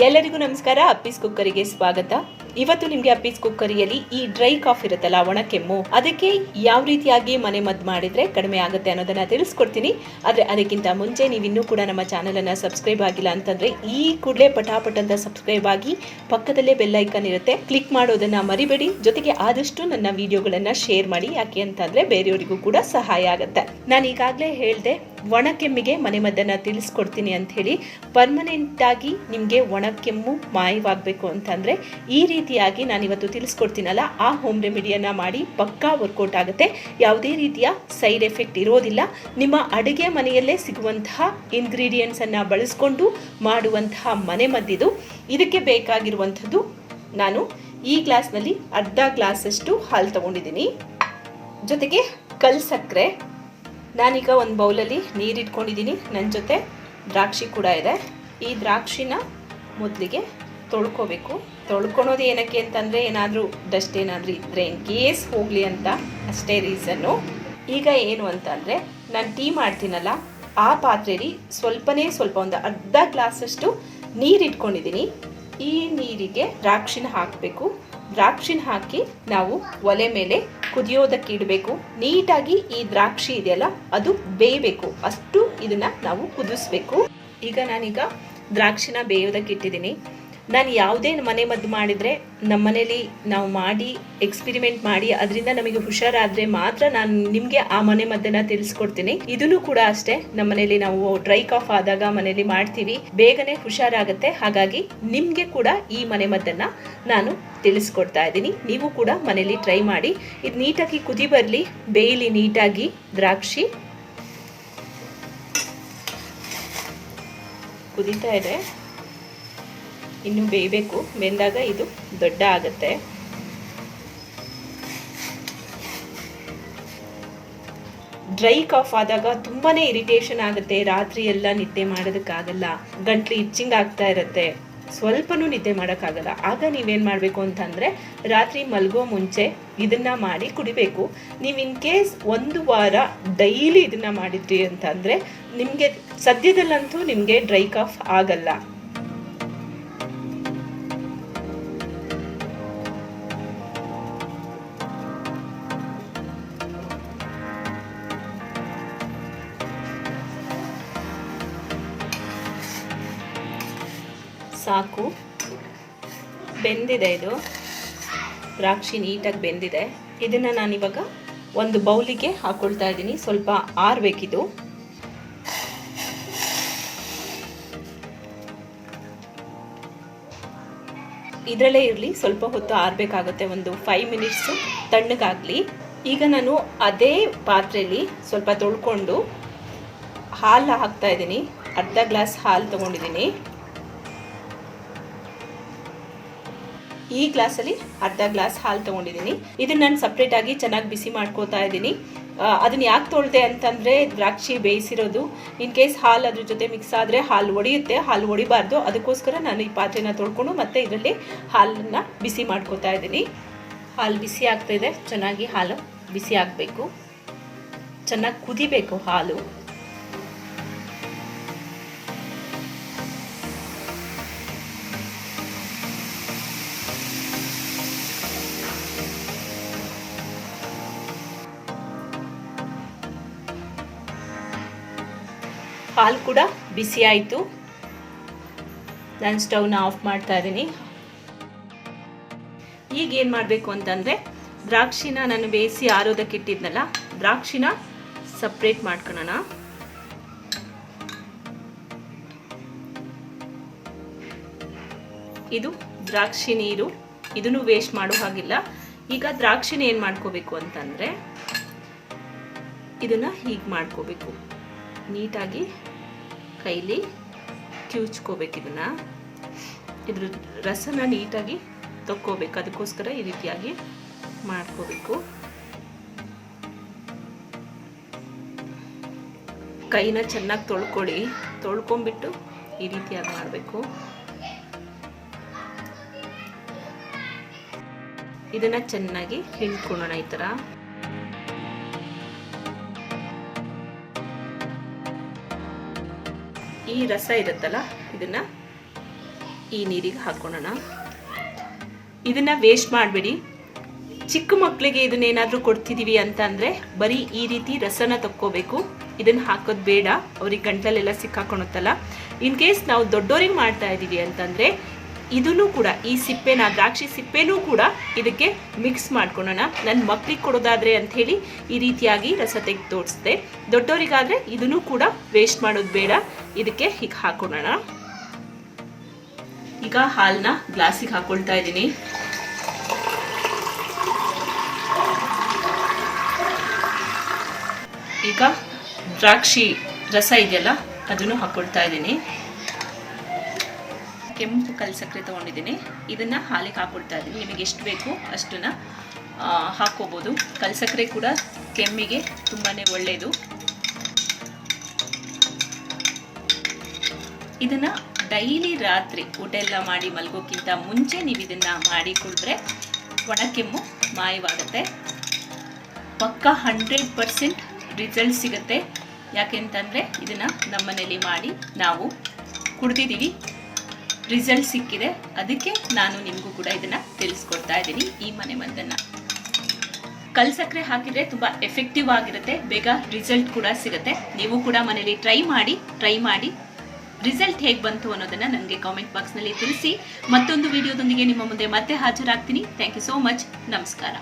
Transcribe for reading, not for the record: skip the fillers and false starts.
ಎಲ್ಲರಿಗೂ ನಮಸ್ಕಾರ. ಅಪ್ಪೀಸ್ ಕುಕ್ಕರಿಗೆ ಸ್ವಾಗತ. ಇವತ್ತು ನಿಮಗೆ ಅಪ್ಪೀಸ್ ಕುಕ್ಕರಿಯಲ್ಲಿ ಈ ಡ್ರೈ ಕಾಫ್ ಇರುತ್ತಲ್ಲ, ಒಣ ಕೆಮ್ಮು, ಅದಕ್ಕೆ ಯಾವ ರೀತಿಯಾಗಿ ಮನೆ ಮದ್ದು ಮಾಡಿದ್ರೆ ಕಡಿಮೆ ಆಗುತ್ತೆ ಅನ್ನೋದನ್ನ ತಿಳಿಸ್ಕೊಡ್ತೀನಿ. ಆದ್ರೆ ಅದಕ್ಕಿಂತ ಮುಂಚೆ ನೀವು ಇನ್ನೂ ಕೂಡ ನಮ್ಮ ಚಾನೆಲ್ ಅನ್ನ ಸಬ್ಸ್ಕ್ರೈಬ್ ಆಗಿಲ್ಲ ಅಂತಂದ್ರೆ ಈ ಕೂಡಲೇ ಪಟಾಪಟ್ ಅಂತ ಸಬ್ಸ್ಕ್ರೈಬ್ ಆಗಿ ಪಕ್ಕದಲ್ಲೇ ಬೆಲ್ ಐಕಾನ್ ಇರುತ್ತೆ, ಕ್ಲಿಕ್ ಮಾಡೋದನ್ನ ಮರಿಬೇಡಿ. ಜೊತೆಗೆ ಆದಷ್ಟು ನನ್ನ ವಿಡಿಯೋಗಳನ್ನ ಶೇರ್ ಮಾಡಿ, ಯಾಕೆ ಅಂತಂದ್ರೆ ಬೇರೆಯವರಿಗೂ ಕೂಡ ಸಹಾಯ ಆಗುತ್ತೆ. ನಾನು ಈಗಾಗಲೇ ಹೇಳಿದೆ ಒಣ ಕೆಮ್ಮಿಗೆ ಮನೆ ಮದ್ದನ್ನ ತಿಳಿಸ್ಕೊಡ್ತೀನಿ ಅಂತ ಹೇಳಿ. ಪರ್ಮನೆಂಟ್ ಆಗಿ ನಿಮಗೆ ಒಣ ಕೆಮ್ಮು ಮಾಯವಾಗಬೇಕು ಅಂತಂದ್ರೆ ಈ ರೀತಿಯಾಗಿ ನಾನು ಇವತ್ತು ತಿಳಿಸ್ಕೊಡ್ತೀನಲ್ಲ, ಆ ಹೋಮ್ ರೆಮಿಡಿಯನ್ನ ಮಾಡಿ ಪಕ್ಕಾ ವರ್ಕೌಟ್ ಆಗುತ್ತೆ. ಯಾವುದೇ ರೀತಿಯ ಸೈಡ್ ಎಫೆಕ್ಟ್ ಇರೋದಿಲ್ಲ. ನಿಮ್ಮ ಅಡುಗೆ ಮನೆಯಲ್ಲೇ ಸಿಗುವಂತಹ ಇಂಗ್ರೀಡಿಯೆಂಟ್ಸ್ ಅನ್ನ ಬಳಸ್ಕೊಂಡು ಮಾಡುವಂತಹ ಮನೆ ಮದ್ದಿದು. ಇದಕ್ಕೆ ಬೇಕಾಗಿರುವಂಥದ್ದು, ನಾನು ಈ ಗ್ಲಾಸ್ನಲ್ಲಿ ಅರ್ಧ ಗ್ಲಾಸಷ್ಟು ಹಾಲು ತಗೊಂಡಿದ್ದೀನಿ, ಜೊತೆಗೆ ಕಲ್ ಸಕ್ಕರೆ. ನಾನೀಗ ಒಂದು ಬೌಲಲ್ಲಿ ನೀರಿಟ್ಕೊಂಡಿದ್ದೀನಿ. ನನ್ನ ಜೊತೆ ದ್ರಾಕ್ಷಿ ಕೂಡ ಇದೆ. ಈ ದ್ರಾಕ್ಷಿನ ಮೊದಲಿಗೆ ತೊಳ್ಕೊಬೇಕು. ತೊಳ್ಕೊಳೋದು ಏನಕ್ಕೆ ಅಂತಂದರೆ ಏನಾದರೂ ಡಸ್ಟ್ ಏನಾದರೂ ಇದ್ದರೆ ಇನ್ ಕೇಸ್ ಹೋಗಲಿ ಅಂತ ಅಷ್ಟೇ ರೀಸನ್ನು. ಈಗ ಏನು ಅಂತಂದರೆ, ನಾನು ಟೀ ಮಾಡ್ತೀನಲ್ಲ ಆ ಪಾತ್ರೆಯಲ್ಲಿ ಸ್ವಲ್ಪ ಒಂದು ಅರ್ಧ ಗ್ಲಾಸಷ್ಟು ನೀರು ಇಟ್ಕೊಂಡಿದ್ದೀನಿ. ಈ ನೀರಿಗೆ ದ್ರಾಕ್ಷಿನ ಹಾಕಬೇಕು. ದ್ರಾಕ್ಷಿನ ಹಾಕಿ ನಾವು ಒಲೆ ಮೇಲೆ ಕುದಿಯೋದಕ್ಕೆ ಇಡಬೇಕು. ನೀಟಾಗಿ ಈ ದ್ರಾಕ್ಷಿ ಇದೆಯಲ್ಲ ಅದು ಬೇಯಬೇಕು, ಅಷ್ಟು ಇದನ್ನ ನಾವು ಕುದಿಸ್ಬೇಕು. ಈಗ ನಾನೀಗ ದ್ರಾಕ್ಷಿನ ಬೇಯೋದಕ್ಕೆ ಇಟ್ಟಿದ್ದೀನಿ. ನಾನು ಯಾವುದೇ ಮನೆ ಮದ್ದು ಮಾಡಿದರೆ ನಮ್ಮನೇಲಿ ನಾವು ಮಾಡಿ ಎಕ್ಸ್ಪಿರಿಮೆಂಟ್ ಮಾಡಿ ಅದರಿಂದ ನಮಗೆ ಹುಷಾರಾದರೆ ಮಾತ್ರ ನಾನು ನಿಮಗೆ ಆ ಮನೆ ಮದ್ದನ್ನು ತಿಳಿಸ್ಕೊಡ್ತೀನಿ. ಇದನ್ನು ಕೂಡ ಅಷ್ಟೇ, ನಮ್ಮನೇಲಿ ನಾವು ಡ್ರೈ ಕಾಫ್ ಆದಾಗ ಮನೇಲಿ ಮಾಡ್ತೀವಿ, ಬೇಗನೆ ಹುಷಾರಾಗುತ್ತೆ. ಹಾಗಾಗಿ ನಿಮಗೆ ಕೂಡ ಈ ಮನೆ ಮದ್ದನ್ನು ನಾನು ತಿಳಿಸ್ಕೊಡ್ತಾ ಇದ್ದೀನಿ. ನೀವು ಕೂಡ ಮನೇಲಿ ಟ್ರೈ ಮಾಡಿ. ಇದು ನೀಟಾಗಿ ಕುದಿ ಬರಲಿ, ಬೇಯಲಿ ನೀಟಾಗಿ. ದ್ರಾಕ್ಷಿ ಕುದೀತಾ ಇದೆ, ಇನ್ನು ಬೇಯಬೇಕು. ಬೆಂದಾಗ ಇದು ದೊಡ್ಡ ಆಗುತ್ತೆ. ಡ್ರೈ ಕಾಫ್ ಆದಾಗ ತುಂಬಾನೇ ಇರಿಟೇಷನ್ ಆಗುತ್ತೆ. ರಾತ್ರಿ ಎಲ್ಲ ನಿದ್ದೆ ಮಾಡೋದಕ್ಕಾಗಲ್ಲ, ಗಂಟ್ಲು ಇಚ್ಚಿಂಗ್ ಆಗ್ತಾ ಇರುತ್ತೆ, ಸ್ವಲ್ಪನೂ ನಿದ್ದೆ ಮಾಡೋಕ್ಕಾಗಲ್ಲ. ಆಗ ನೀವೇನು ಮಾಡಬೇಕು ಅಂತಂದರೆ, ರಾತ್ರಿ ಮಲಗೋ ಮುಂಚೆ ಇದನ್ನು ಮಾಡಿ ಕುಡಿಬೇಕು. ನೀವು ಇನ್ ಕೇಸ್ 1 ವಾರ ಡೈಲಿ ಇದನ್ನು ಮಾಡಿದ್ರಿ ಅಂತಂದರೆ ನಿಮಗೆ ಸದ್ಯದಲ್ಲಂತೂ ನಿಮಗೆ ಡ್ರೈ ಕಾಫ್ ಆಗಲ್ಲ. ಸಾಕು, ಬೆಂದಿದೆ. ಇದು ದ್ರಾಕ್ಷಿ ನೀಟಾಗಿ ಬೆಂದಿದೆ. ಇದನ್ನು ನಾನಿವಾಗ ಒಂದು ಬೌಲಿಗೆ ಹಾಕೊಳ್ತಾ ಇದ್ದೀನಿ. ಸ್ವಲ್ಪ ಆರಬೇಕಿದು. ಇದರಲ್ಲೇ ಇರಲಿ, ಸ್ವಲ್ಪ ಹೊತ್ತು ಆರಬೇಕಾಗುತ್ತೆ, ಒಂದು 5 ಮಿನಿಟ್ಸು ತಣ್ಣಗಾಗಲಿ. ಈಗ ನಾನು ಅದೇ ಪಾತ್ರೆಯಲ್ಲಿ ಸ್ವಲ್ಪ ತೊಳ್ಕೊಂಡು ಹಾಲು ಹಾಕ್ತಾ ಇದ್ದೀನಿ. ಅರ್ಧ ಗ್ಲಾಸ್ ಹಾಲು ತೊಗೊಂಡಿದ್ದೀನಿ. ಈ ಗ್ಲಾಸಲ್ಲಿ ಅರ್ಧ ಗ್ಲಾಸ್ ಹಾಲು ತೊಗೊಂಡಿದ್ದೀನಿ. ಇದನ್ನು ನಾನು ಸಪ್ರೇಟಾಗಿ ಚೆನ್ನಾಗಿ ಬಿಸಿ ಮಾಡ್ಕೋತಾ ಇದ್ದೀನಿ. ಅದನ್ನು ಯಾಕೆ ತೊಳ್ದೆ ಅಂತಂದರೆ, ದ್ರಾಕ್ಷಿ ಬೇಯಿಸಿರೋದು ಇನ್ ಕೇಸ್ ಹಾಲು ಅದ್ರ ಜೊತೆ ಮಿಕ್ಸ್ ಆದರೆ ಹಾಲು ಒಡೆಯುತ್ತೆ, ಹಾಲು ಒಡಿಬಾರ್ದು. ಅದಕ್ಕೋಸ್ಕರ ನಾನು ಈ ಪಾತ್ರೆನ ತೊಳ್ಕೊಂಡು ಮತ್ತೆ ಇದರಲ್ಲಿ ಹಾಲನ್ನು ಬಿಸಿ ಮಾಡ್ಕೋತಾ ಇದ್ದೀನಿ. ಹಾಲು ಬಿಸಿ ಆಗ್ತಾಯಿದೆ, ಚೆನ್ನಾಗಿ ಹಾಲು ಬಿಸಿ ಆಗಬೇಕು, ಚೆನ್ನಾಗಿ ಕುದಿಬೇಕು ಹಾಲು. ಹಾಲು ಕೂಡ ಬಿಸಿ ಆಯಿತು. ನಾನು ಸ್ಟವ್ನ ಆಫ್ ಮಾಡ್ತಾ ಇದ್ದೀನಿ. ಈಗ ಏನು ಮಾಡಬೇಕು ಅಂತಂದರೆ, ದ್ರಾಕ್ಷಿನ ನಾನು ಬೇಯಿಸಿ ಆರೋದಕ್ಕೆ ಇಟ್ಟಿದ್ನಲ್ಲ, ದ್ರಾಕ್ಷಿನ ಸಪ್ರೇಟ್ ಮಾಡ್ಕೊಳ್ಳೋಣ. ಇದು ದ್ರಾಕ್ಷಿ ನೀರು, ಇದನ್ನು ವೇಸ್ಟ್ ಮಾಡೋ ಹಾಗಿಲ್ಲ. ಈಗ ದ್ರಾಕ್ಷಿನ ಏನು ಮಾಡ್ಕೋಬೇಕು ಅಂತಂದರೆ, ಇದನ್ನು ಹೀಗೆ ಮಾಡ್ಕೋಬೇಕು, ನೀಟಾಗಿ ಕೈಲಿ ಕಿವುಚ್ಕೋಬೇಕು. ಇದ್ರ ರಸನ ನೀಟಾಗಿ ತಕ್ಕೋಬೇಕು. ಅದಕ್ಕೋಸ್ಕರ ಈ ರೀತಿಯಾಗಿ ಮಾಡ್ಕೋಬೇಕು. ಕೈನ ಚೆನ್ನಾಗಿ ತೊಳ್ಕೊಳ್ಳಿ. ತೊಳ್ಕೊಂಬಿಟ್ಟು ಈ ರೀತಿಯಾಗಿ ಮಾಡಬೇಕು. ಇದನ್ನು ಚೆನ್ನಾಗಿ ಹಿಂಡ್ಕೊಳ್ಳೋಣ ಈ ಥರ. ಈ ರಸ ಇರುತ್ತಲ್ಲ ಇದನ್ನ ಈ ನೀರಿಗೆ ಹಾಕೊಳ್ಳೋಣ. ಇದನ್ನ ವೇಸ್ಟ್ ಮಾಡಬೇಡಿ. ಚಿಕ್ಕ ಮಕ್ಕಳಿಗೆ ಇದನ್ನೇನಾದರೂ ಕೊಡ್ತಿದ್ದೀವಿ ಅಂತಂದರೆ ಬರೀ ಈ ರೀತಿ ರಸನ ತಕ್ಕೋಬೇಕು. ಇದನ್ನು ಹಾಕೋದು ಬೇಡ, ಅವ್ರಿಗೆ ಗಂಟಲೆಲ್ಲ ಸಿಕ್ಕಾಕೊಳುತ್ತಲ್ಲ. ಇನ್ ಕೇಸ್ ನಾವು ದೊಡ್ಡೋರಿಗೆ ಮಾಡ್ತಾ ಇದ್ದೀವಿ ಅಂತಂದರೆ ಇದನ್ನು ಕೂಡ ಈ ಸಿಪ್ಪೆನ, ದ್ರಾಕ್ಷಿ ಸಿಪ್ಪೆನೂ ಕೂಡ ಇದಕ್ಕೆ ಮಿಕ್ಸ್ ಮಾಡ್ಕೊಳ್ಳೋಣ. ನನ್ನ ಮಕ್ಳಿಗೆ ಕೊಡೋದಾದರೆ ಅಂಥೇಳಿ ಈ ರೀತಿಯಾಗಿ ರಸ ತೆಗೆದು ತೋರಿಸ್ದೆ. ದೊಡ್ಡವರಿಗಾದರೆ ಇದನ್ನು ಕೂಡ ವೇಸ್ಟ್ ಮಾಡೋದು ಬೇಡ, ಇದಕ್ಕೆ ಹೀಗೆ ಹಾಕೊಳ್ಳೋಣ. ಈಗ ಹಾಲನ್ನ ಗ್ಲಾಸಿಗೆ ಹಾಕೊಳ್ತಾ ಇದ್ದೀನಿ. ಈಗ ದ್ರಾಕ್ಷಿ ರಸ ಇದೆಯಲ್ಲ ಅದನ್ನು ಹಾಕೊಳ್ತಾ ಇದ್ದೀನಿ. ಕೆಂಪು ಕಲ್ ಸಕ್ಕರೆ ತೊಗೊಂಡಿದ್ದೀನಿ, ಇದನ್ನು ಹಾಲಿಗೆ ಹಾಕೊಳ್ತಾ ಇದ್ದೀನಿ. ನಿಮಗೆ ಎಷ್ಟು ಬೇಕು ಅಷ್ಟನ್ನು ಹಾಕ್ಕೋಬೋದು. ಕಲ್ ಸಕ್ಕರೆ ಕೂಡ ಕೆಮ್ಮಿಗೆ ತುಂಬಾ ಒಳ್ಳೆಯದು. ಇದನ್ನು ಡೈಲಿ ರಾತ್ರಿ ಊಟ ಎಲ್ಲ ಮಾಡಿ ಮಲಗೋಕ್ಕಿಂತ ಮುಂಚೆ ನೀವು ಇದನ್ನು ಮಾಡಿ ಕುಡಿದ್ರೆ ಒಣಕೆಮ್ಮು ಮಾಯವಾಗುತ್ತೆ. ಪಕ್ಕ 100% ರಿಸಲ್ಟ್ ಸಿಗುತ್ತೆ. ಯಾಕೆಂತಂದರೆ ಇದನ್ನು ನಮ್ಮನೇಲಿ ಮಾಡಿ ನಾವು ಕುಡ್ದಿದ್ದೀವಿ, ರಿಸಲ್ಟ್ ಸಿಕ್ಕಿದೆ. ಅದಕ್ಕೆ ನಾನು ನಿಮಗೂ ಕೂಡ ಇದನ್ನು ತಿಳಿಸ್ಕೊಡ್ತಾ ಇದ್ದೀನಿ, ಈ ಮನೆ ಮದ್ದನ್ನು. ಕಲ್ ಸಕ್ಕರೆ ಹಾಕಿದರೆ ತುಂಬ ಎಫೆಕ್ಟಿವ್ ಆಗಿರುತ್ತೆ, ಬೇಗ ರಿಸಲ್ಟ್ ಕೂಡ ಸಿಗುತ್ತೆ. ನೀವು ಕೂಡ ಮನೇಲಿ ಟ್ರೈ ಮಾಡಿ ರಿಸಲ್ಟ್ ಹೇಗೆ ಬಂತು ಅನ್ನೋದನ್ನು ನನಗೆ ಕಾಮೆಂಟ್ ಬಾಕ್ಸ್ನಲ್ಲಿ ತಿಳಿಸಿ. ಮತ್ತೊಂದು ವಿಡಿಯೋದೊಂದಿಗೆ ನಿಮ್ಮ ಮುಂದೆ ಮತ್ತೆ ಹಾಜರಾಗ್ತೀನಿ. Thank you so much. ನಮಸ್ಕಾರ.